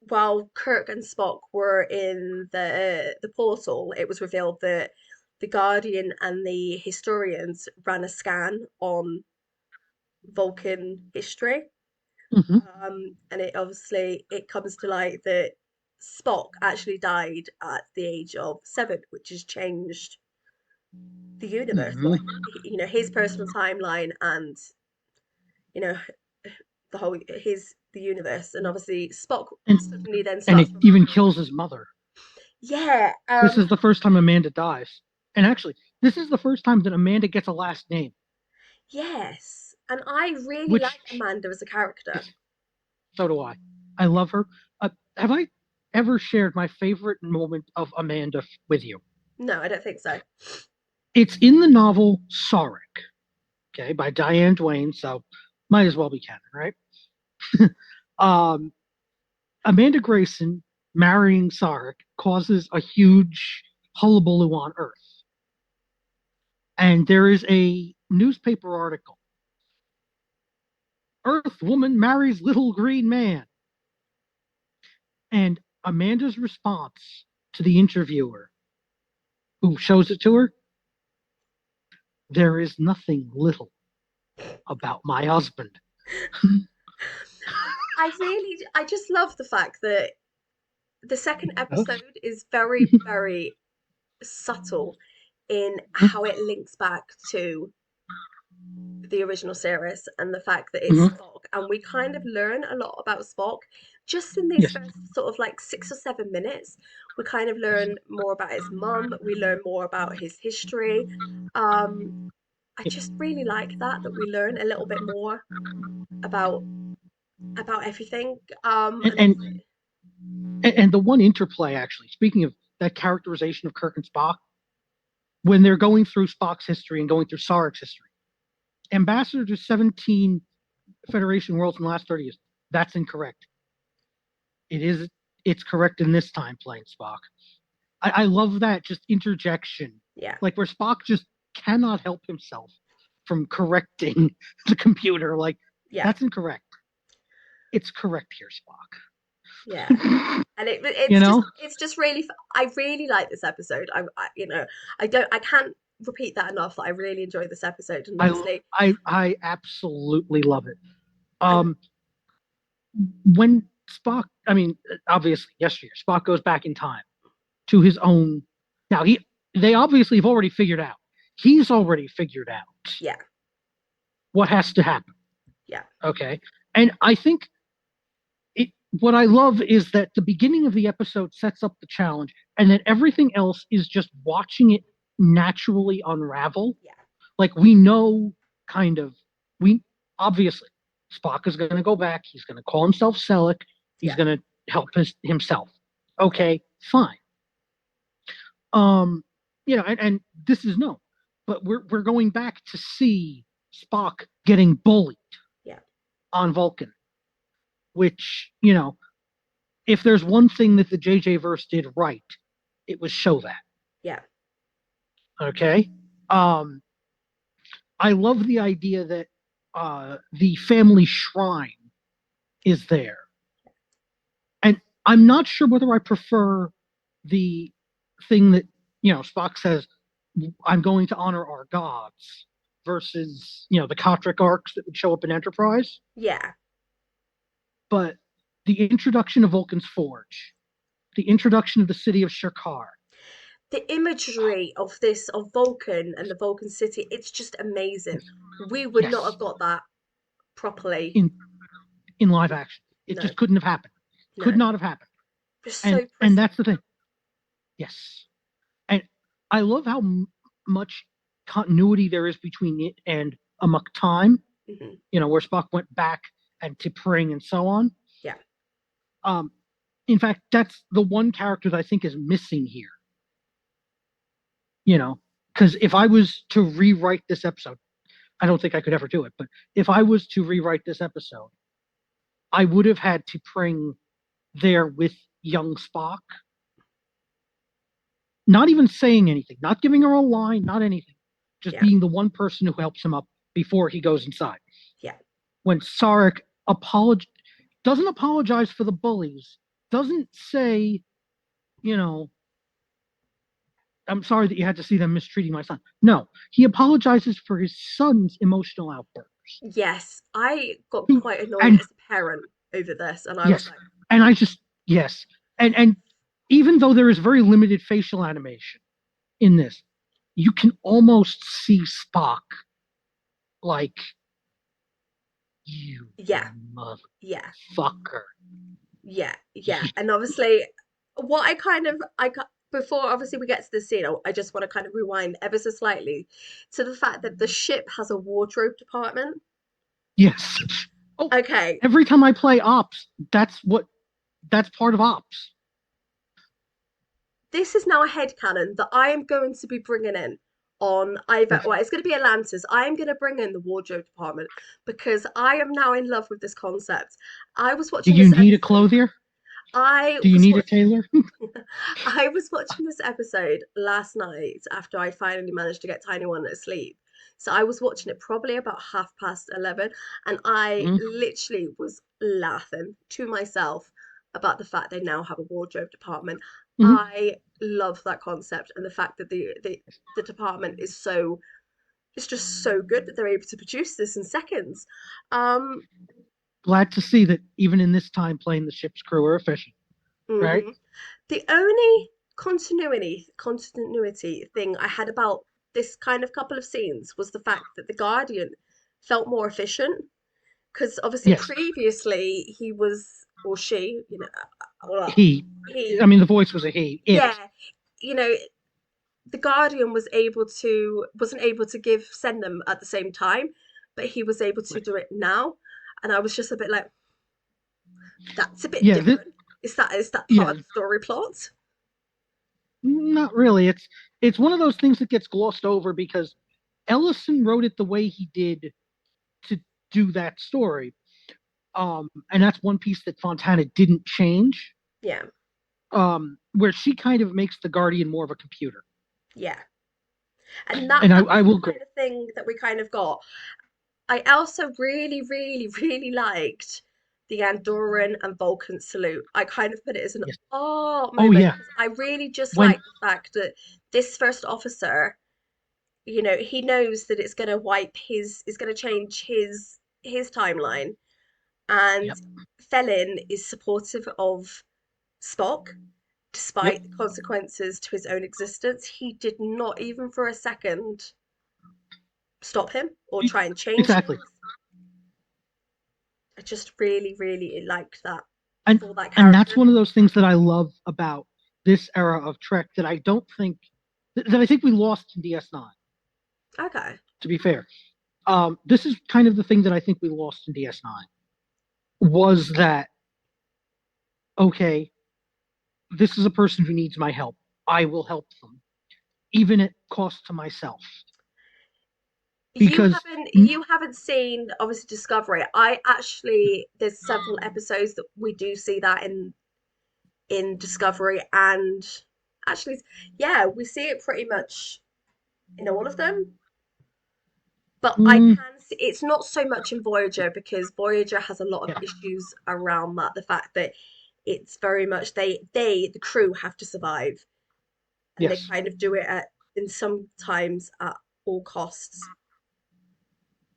while Kirk and Spock were in the portal, it was revealed that the Guardian and the historians ran a scan on Vulcan history. mhm, And it comes to light that Spock actually died at the age of 7, which has changed the universe, mhm. like his personal timeline and you know the whole his the universe. And obviously Spock and suddenly then and it starts even remembering. kills his mother. Yeah, This is the first time Amanda dies. And actually, this is the first time that Amanda gets a last name, yes, and I really which, like Amanda as a character. yes, so do I. I love her. Have I ever shared my favorite moment of Amanda with you? No, I don't think so. It's in the novel Sarek, okay, by Diane Duane, so might as well be canon, right? Um, Amanda Grayson marrying Sarek causes a huge hullabaloo on Earth. And there is a newspaper article. Earth woman marries little green man. And Amanda's response to the interviewer who shows it to her, there is nothing little about my husband. I just love the fact that the second episode is very, very subtle in how it links back to the original series and the fact that it's Mhm. Spock. And we kind of learn a lot about Spock just in these Yes. first sort of like 6 or 7 minutes. We kind of learn more about his mum, we learn more about his history. Um, I just really like that we learn a little bit more about everything. And, And and obviously, and the one interplay, actually, speaking of that characterization of Kirk and Spock, when they're going through Spock's history and going through Sarek's history, ambassador to 17 Federation worlds in the last 30 years. That's incorrect. It is. It's correct in this time playing Spock. I love that just interjection, yeah, like where Spock just cannot help himself from correcting the computer. Like yeah, that's incorrect. It's correct here, yeah. Spock. And you know, it's just really I really like this episode. I don't I can't repeat that enough that I really enjoyed this episode. And I obviously, I absolutely love it. and Um, when Spock, I mean, obviously, yesteryear, Spock goes back in time to his own. Now they obviously have already figured out. He's already figured out yeah, what has to happen. yeah, Okay, and I think it. What I love is that the beginning of the episode sets up the challenge, and then everything else is just watching it naturally unravel. yeah, Like we know, kind of, we obviously Spock is going to go back. He's going to call himself Selleck. He's yeah, going to help himself. Okay, fine. Um, and this is known, but we're going back to see Spock getting bullied yeah, on Vulcan, which if there's one thing that the JJ verse did right, it was show that. yeah. Okay, um, I love the idea that the family shrine is there, and I'm not sure whether I prefer the thing that Spock says, "I'm going to honor our gods," versus the Kotrick arcs that would show up in Enterprise. Yeah. But the introduction of Vulcan's Forge, the introduction of the city of Shirkar, The imagery of this of Vulcan and the Vulcan city, it's just amazing. yes, We would not yes, have got that properly. in in live action, it No, just couldn't have happened. Could no. not have happened. Just so And that's pristine. the thing. Yes, and I love how much continuity there is between it and Amok Time. Hmm. Where Spock went back and to Pring and so on. Yeah, Um, in fact, that's the one character that I think is missing here. You know, because if I was to rewrite this episode, I don't think I could ever do it. But if I was to rewrite this episode, I would have had to Pring there with young Spock, not even saying anything, not giving her a line, not anything, just yeah, being the one person who helps him up before he goes inside. yeah, When Sarek doesn't apologize for the bullies, doesn't say, you know, I'm sorry that you had to see them mistreating my son. No, he apologizes for his son's emotional outbursts. yes. I got quite annoyed And as a parent over this, and I was yes, like, and I just yes, and even though there is very limited facial animation in this, you can almost see Spock like you yeah, yeah, motherfucker. yeah, yeah. And obviously, what I kind of before obviously we get to the scene, I just want to kind of rewind ever so slightly to the fact that the ship has a wardrobe department. Yes. Oh, Okay, every time I play ops, that's part of ops. this is now a headcanon that I am going to be bringing in on either, Yes. well, it's going to be Atlantis. I am going to bring in the wardrobe department because I am now in love with this concept. I was Do watching you this need a episode. clothier? I Do you was need a watching. tailor? I was watching this episode last night after I finally managed to get Tiny One asleep. So I was watching it probably about 11:30, and I Mhm. literally was laughing to myself about the fact they now have a wardrobe department. Mhm. I love that concept and the fact that the department is so it's just so good that they're able to produce this in seconds. Um, Glad to see that even in this time playing the ship's crew are efficient, right? mhm. The only continuity thing I had about this kind of couple of scenes was the fact that the Guardian felt more efficient because obviously Yes, previously he was or she, well, he. he, I mean, the voice was a he. It. yeah, you know, the Guardian wasn't able to give send them at the same time, but he was able to Right. do it now, and I was just a bit like, that's a bit Yeah. different. Is that part Yeah. of the story plot? Not really. It's one of those things that gets glossed over because Ellison wrote it the way he did to do that story. And that's one piece that Fontana didn't change. Yeah, Where she kind of makes the Guardian more of a computer. yeah. And that And that was I the will agree. kind of thing that we kind of got. I also really, really, really liked the Andorran and Vulcan salute. I kind of put it as an Yes. oh Oh moment yeah. because I really just When like the fact that this first officer, he knows that it's going to it's going to change his timeline, and Yep. Felin is supportive of Spock Yep. despite the consequences to his own existence. He did not even for a second stop him or try and change Exactly. things. I just really, really liked that And for that and that's character. one of those things that I love about this era of Trek that I don't think that I think we lost in DS9, Okay. to be fair. This is kind of the thing that I think we lost in DS9 was that okay, this is a person who needs my help. I will help them, even at cost to myself. You Because haven't you haven't seen obviously Discovery. I actually there's several episodes that we do see that in Discovery, and actually yeah, we see it pretty much in all of them. But I mm, can see it's not so much in Voyager because Voyager has a lot of yeah, issues around that. The fact that it's very much the crew have to survive, and they yes, kind of do it at in sometimes at all costs.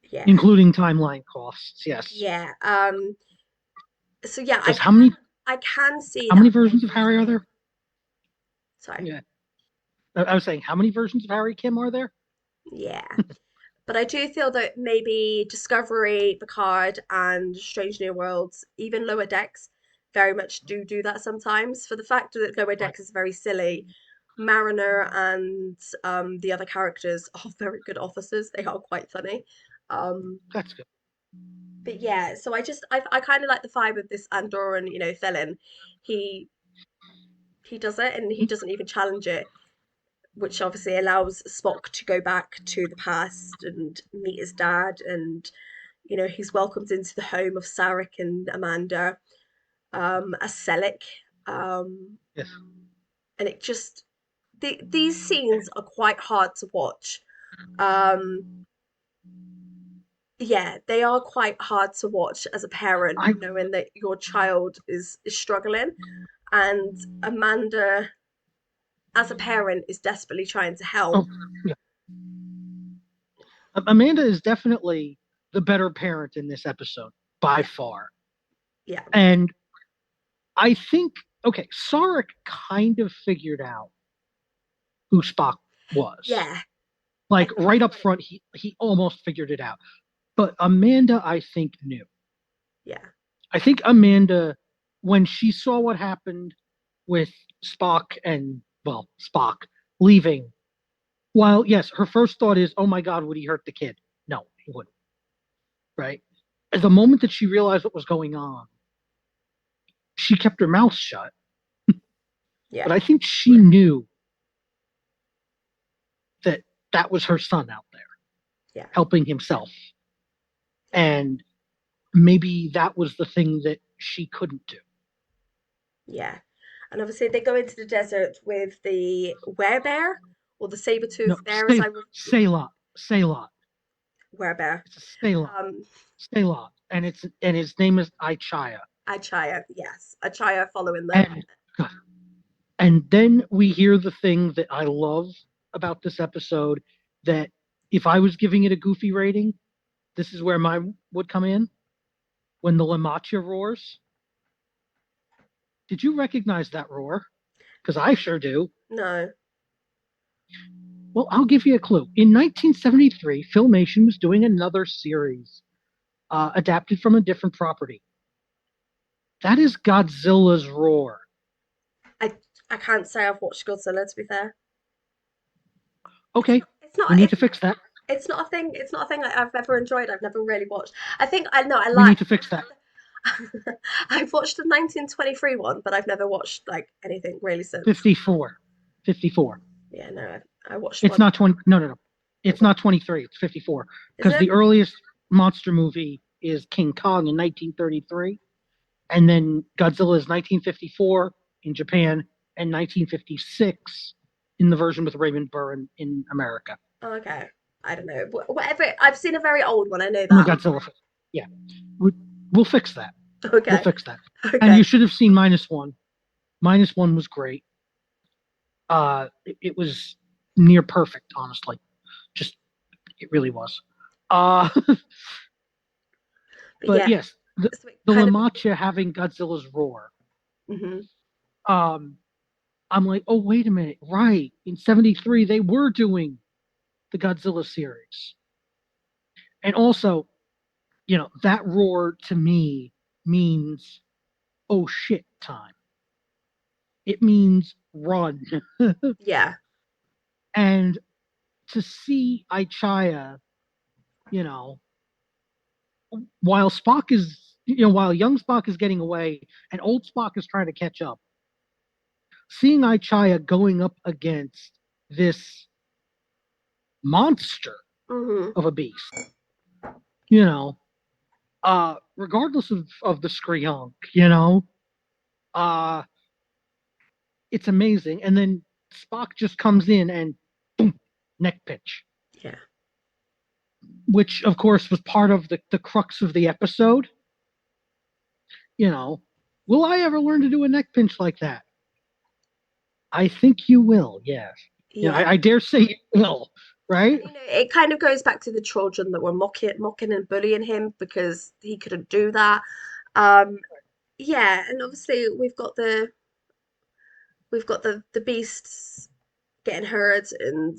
Yeah, including timeline costs, yes. yeah. So yeah, Because I can see how many that versions of Voyager is Harry are good. there? Sorry. Yeah, I was saying how many versions of Harry Kim are there? Yeah. But I do feel that maybe Discovery, Picard, and Strange New Worlds, even Lower Decks, very much do that sometimes. For the fact that Lower Right, Decks is very silly, Mariner and the other characters are very good officers. They are quite funny. Um, that's good. but yeah, so I kind of like the vibe of this Andorran, Thelen. He he does it and he doesn't even challenge it, which obviously allows Spock to go back to the past and meet his dad, and he's welcomed into the home of Sarek and Amanda as Selleck, um, Yes, and it just these scenes are quite hard to watch. Um, yeah, they are quite hard to watch as a parent, I knowing that your child is struggling, and Amanda, as a parent, is desperately trying to help. oh yeah. Amanda is definitely the better parent in this episode by Yeah, far. yeah, And I think okay, Sarek kind of figured out who Spock was. yeah. I Like think right he up got it. front, he almost figured it out. But Amanda, I think, knew. Yeah, I think Amanda, when she saw what happened with Spock and well, Spock leaving, while yes, her first thought is, "Oh my God, would he hurt the kid?" No, he wouldn't. Right? At the moment that she realized what was going on, she kept her mouth shut. yeah, But I think she knew that that was her son out there yeah, helping himself. yeah. And maybe that was the thing that she couldn't do. Yeah. And obviously they go into the desert with the werebear or the No, saber-toothed bear as I would say a lot, say a lot. werebear. It's a stay lot, Um stay lot, and his name is Ichaya. Achaya, yes. Achaya following them. And and then we hear the thing that I love about this episode that if I was giving it a goofy rating, this is where mine would come in. When the Lamacha roars. Did you recognize that roar? Because I sure do. No. Well, I'll give you a clue. In 1973, Filmation was doing another series adapted from a different property. That is Godzilla's roar. I I can't say I've watched Godzilla, to be fair. Okay, It's not we need it's to fix that. it's not a thing. It's not a thing I've ever enjoyed. I've never really watched. I think I know I We like. need to fix that. I've watched the 1923 one, but I've never watched like anything really since. 54. 54. Yeah, no, I watched It's one. not 20. No, no, no. What It's not 23. It's 54. is Because it? the earliest monster movie is King Kong in 1933. And then Godzilla is 1954 in Japan and 1956 in the version with Raymond Burr in America. Oh, okay, I don't know. Whatever. I've seen a very old one. I know I'm a that. Godzilla fan. Yeah, we, we'll fix that. We'll Okay, fix that. And okay. you should have seen minus one. Minus one was great. It was near perfect, honestly. Just it really was. Uh, But but yeah, yes, so it the kind of. Lamacha having Godzilla's roar. Hmm. Um, I'm like, oh wait a minute, right? In '73, they were doing the Godzilla series, and also, that roar to me means oh shit time. It means run, Yeah, and to see Aichaya, you know, while Spock is, while young Spock is getting away and old Spock is trying to catch up, seeing Aichaya going up against this monster hmm, of a beast, you know, regardless of the Skryunk, uh, it's amazing. And then Spock just comes in and boom, neck pitch, yeah, which of course was part of the crux of the episode. You know, will I ever learn to do a neck pinch like that? I think you will, yes. yeah. I dare say you will, right? And it kind of goes back to the children that were mocking and bullying him because he couldn't do that. Um, yeah, and obviously we've got the beasts getting hurt, and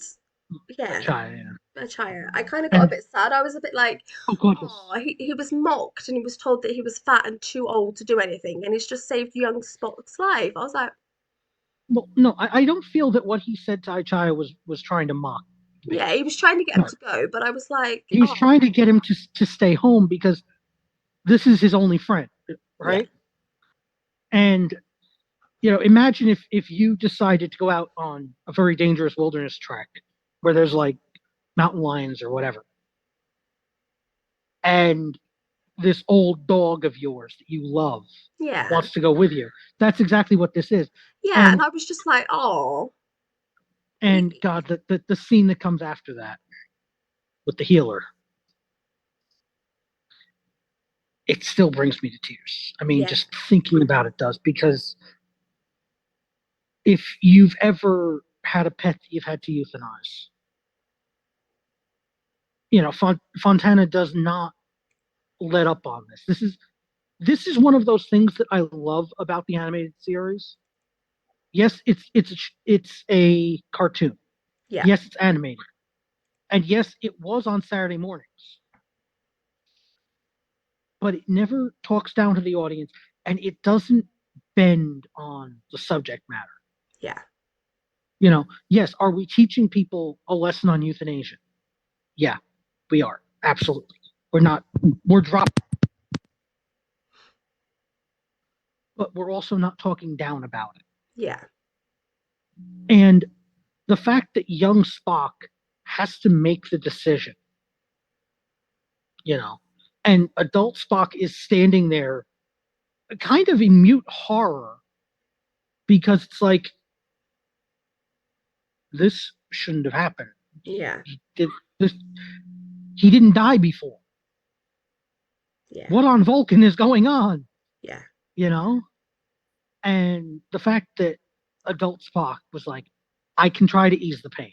yeah, Chai, yeah. a Chaya. I kind of got a And bit sad. I was a bit like, oh goodness. oh, he was mocked and he was told that he was fat and too old to do anything, and he's just saved young Spock's life. I was like, Well, no, I don't feel that what he said to Aichaya was trying to mock the yeah, beast. he was trying to get him No, to go, but I was like, he was oh, trying to get him to stay home because this is his only friend, yeah, right? And imagine if you decided to go out on a very dangerous wilderness trek where there's like mountain lions or whatever, and this old dog of yours that you love yeah, wants to go with you. That's exactly what this is. yeah, and And I was just like, oh, and God, the scene that comes after that with the healer, it still brings me to tears. I mean, yeah, just thinking about it does, because if you've ever had a pet that you've had to euthanize, Fontana does not let up on this. This is one of those things that I love about the animated series. Yes, it's a cartoon. yeah, Yes, it's animated, and yes, it was on Saturday mornings, but it never talks down to the audience, and it doesn't bend on the subject matter. yeah, Yes, are we teaching people a lesson on euthanasia? Yeah, we are. Absolutely. We're not, we're dropping, but we're also not talking down about it. yeah, And the fact that young Spock has to make the decision, you know, and adult Spock is standing there kind of in mute horror because it's like, this shouldn't have happened. yeah, He did this, he didn't die before. yeah, What on Vulcan is going on? yeah, You know? And the fact that adult Spock was like, I can try to ease the pain.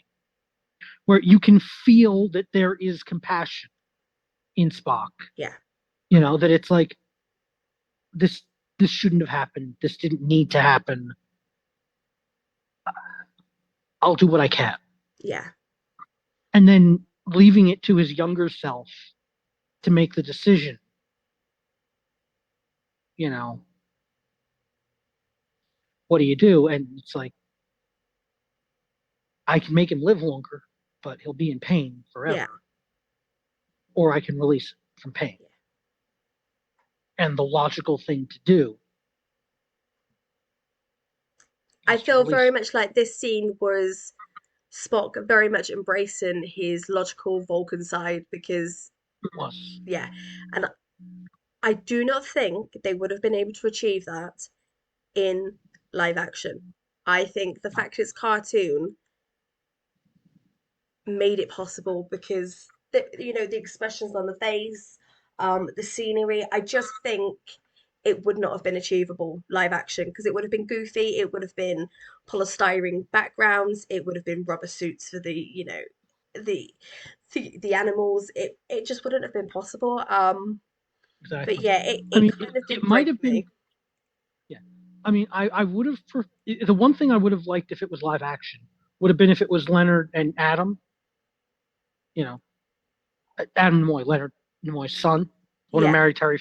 where you can feel that there is compassion in Spock. Yeah. That it's like this shouldn't have happened. This didn't need to happen. I'll do what I can. Yeah. And then leaving it to his younger self to make the decision. What do you do? And it's like, I can make him live longer, but he'll be in pain Yeah. forever. Or I can release him from pain. Yeah. And the logical thing to do I is to feel release very him. much like this scene was Spock very much embracing his logical Vulcan side because, It was. yeah, and I do not think they would have been able to achieve that in live action. I think the No, fact it's cartoon made it possible because the expressions on the face, the scenery. I just think it would not have been achievable live action because it would have been goofy. It would have been polystyrene backgrounds. It would have been rubber suits for the the animals. It just wouldn't have been possible. But exactly. yeah, it, I it mean, kind of it did might break have been, me. yeah. I mean, I would have, the one thing I would have liked if it was live action would have been if it was Leonard and Adam, you know, Adam Nimoy, Leonard Nimoy's son, one who Yeah, married Terry.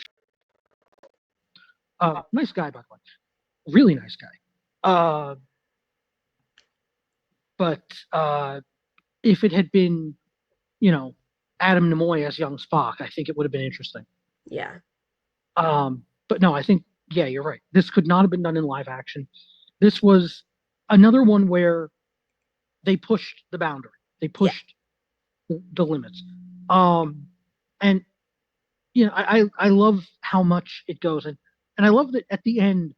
Nice guy, by the way. Really nice guy. Uh, but if it had been, you know, Adam Nimoy as young Spock, I think it would have been interesting. yeah, But no, I think, yeah, you're right. This could not have been done in live action. This was another one where they pushed the boundary. They yeah, pushed the limits. Um, and I love how much it goes, and I love that at the end,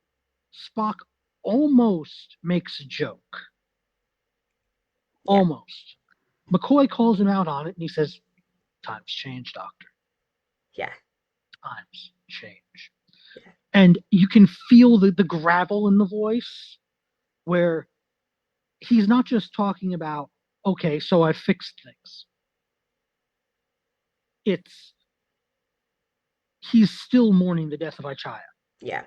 Spock almost makes a joke. yeah, Almost. McCoy calls him out on it, and he says, "Times change, Doctor. yeah, Times change." yeah, And you can feel the gravel in the voice, where he's not just talking about, okay, so I fixed things. It's he's still mourning the death of Ichaya yeah,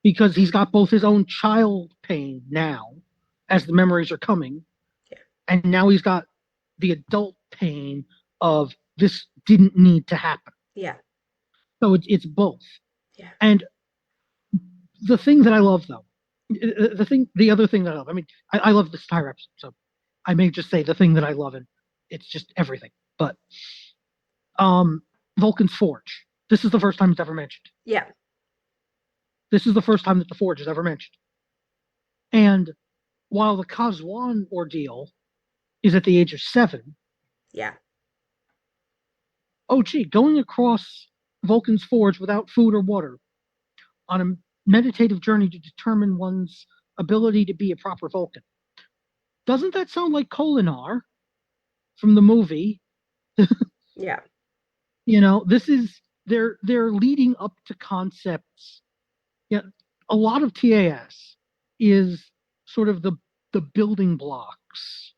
because he's got both his own child pain now as the memories are coming, yeah, and now he's got the adult pain of this didn't need to happen. yeah, So it's both. yeah, And the thing that I love, though, the other thing that I love, I mean, I love this entire episode, so I may just say the thing that I love, and it's just everything. But um, Vulcan's Forge. This is the first time it's ever mentioned. yeah, This is the first time that the Forge is ever mentioned. And while the Kazwan ordeal is at the age of 7, yeah, oh gee, going across Vulcan's Forge without food or water on a meditative journey to determine one's ability to be a proper Vulcan. Doesn't that sound like Kolinar from the movie? yeah, This is they're leading up to concepts. Yeah, a lot of TAS is sort of the building blocks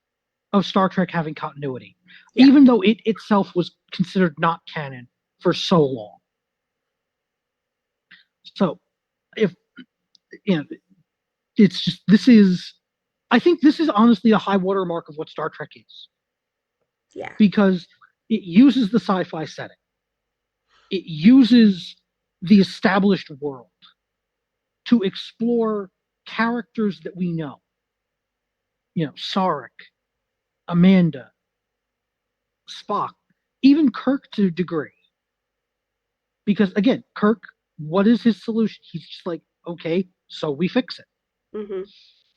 of Star Trek having continuity, yeah, even though it itself was considered not canon for so long. So if you know, it's just this is I think this is honestly a high watermark of what Star Trek is yeah, because it uses the sci-fi setting. It uses the established world to explore characters that we know. Sarek, Amanda, Spock, even Kirk to a degree. Because again, Kirk, what is his solution? He's just like, okay, so we fix it. mm-hmm,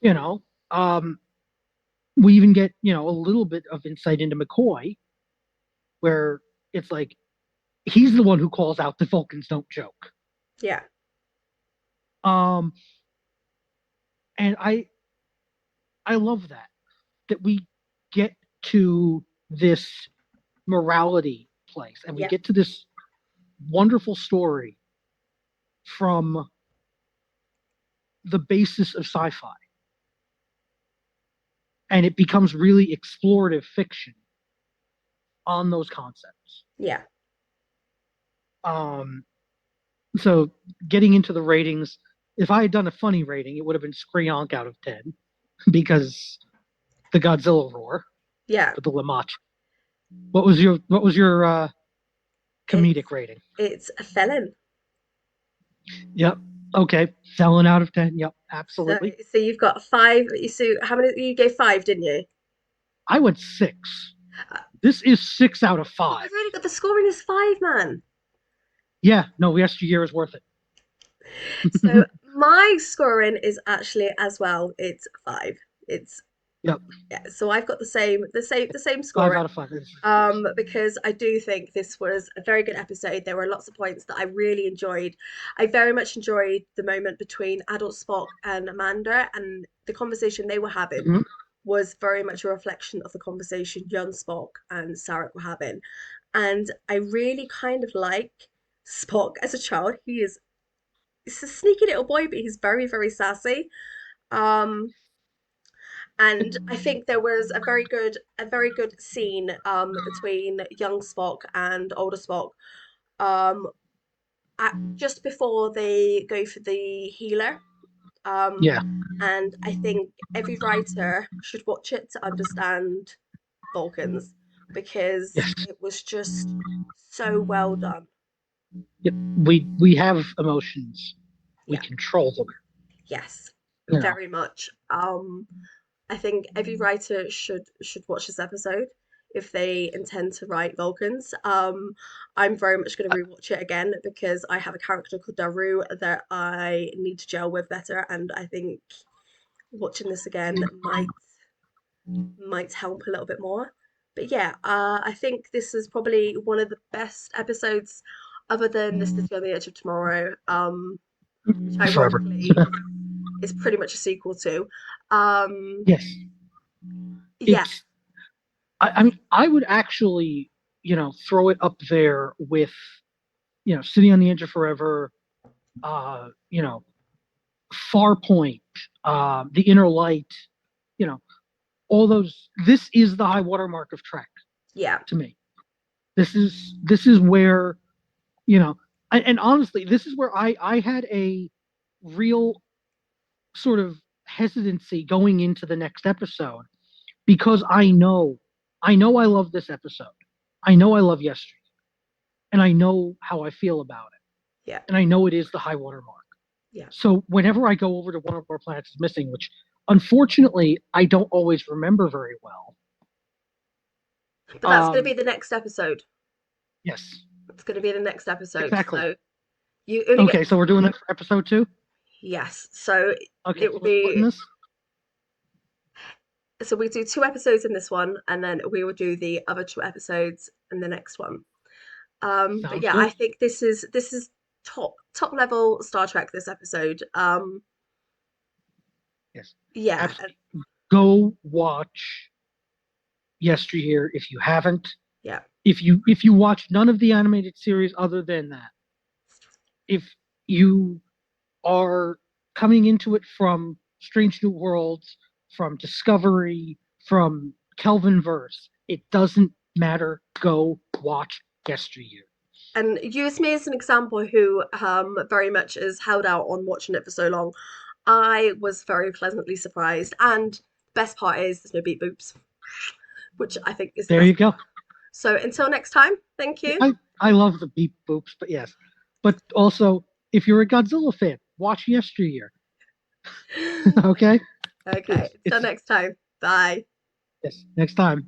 You know, we even get a little bit of insight into McCoy, where it's like he's the one who calls out the Vulcans don't joke. yeah, Um, and I love that we get to this morality place, and we yeah, get to this wonderful story from the basis of sci-fi. and it becomes really explorative fiction on those concepts. Yeah. Um, so getting into the ratings, if I had done a funny rating, it would have been Screonk out of 10 because the Godzilla roar Yeah. for the Lamach. What was your It's comedic rating? it's a felon. Yep. Okay. Felon out of 10. Yep. So Absolutely. so you've got five. So how many you gave five, didn't you? I went 6. Uh, This is 6 out of Oh, 5. I've already got the scoring is five, man. Yeah. No, yesteryear is worth So it. my scoring is actually as well. It's five. It's Yep. Yeah. So I've got the same 5 scoring. out of 5. Because I do think this was a very good episode. There were lots of points that I really enjoyed. I very much enjoyed the moment between adult Spock and Amanda, and the conversation they were having Mhm. was very much a reflection of the conversation young Spock and Sarek were having. And I really kind of like Spock as a child. He's a sneaky little boy, but he's very, very sassy. Um, and I think there was a very good scene between young Spock and older Spock um just before they go for the healer. Um, Yeah. and I think every writer should watch it to understand Vulcans because Yes. it was just so well done. Yep. We have emotions. We Yeah, control them. yes, You know. very much. I think every writer should watch this episode if they intend to write Vulcans. I'm very much going to rewatch it again because I have a character called Daru that I need to gel with better, and I think watching this again might help a little bit more. But yeah, I think this is probably one of the best episodes, other than the City on the Edge of Tomorrow, which Forever. ironically is pretty much a sequel to. Um, Yes. yeah, It's I mean I would actually, throw it up there with, City on the Edge of Forever, uh, you know, Farpoint, The Inner Light, you know, all those. This is the high watermark of Trek yeah, to me. This is where, and honestly, this is where I had a real sort of hesitancy going into the next episode because I know I love this episode. I know I love Yesterday, and I know how I feel about it, yeah, and I know it is the high water mark. yeah. So whenever I go over to One of Our Planets is Missing, which unfortunately I don't always remember very well. But that's going to be Um, the next episode. yes, It's going to be the next episode. exactly. So you only get Okay, so we're doing that for episode 2. yes. So Okay, it will so we're splitting be this. so we do two episodes in this one, and then we will do the other two episodes in the next one. But Sounds yeah, I good. think this is top level Star Trek. This episode. Yes, Yeah, absolutely. Go watch Yesteryear if you haven't. yeah, If you watch none of the animated series other than that, if you are coming into it from Strange New Worlds, from Discovery, from Kelvin Verse, it doesn't matter. Go watch Yesteryear. and use me as an example who very much is held out on watching it for so long. I was very pleasantly surprised, and best part is there's no beep boops, which I think is the There best you part. go. So until next time, thank you. I love the beep boops, but yes. But also, if you're a Godzilla fan, watch Yesteryear. Okay? Okay, It's until it's next time. Bye. yes. Next time.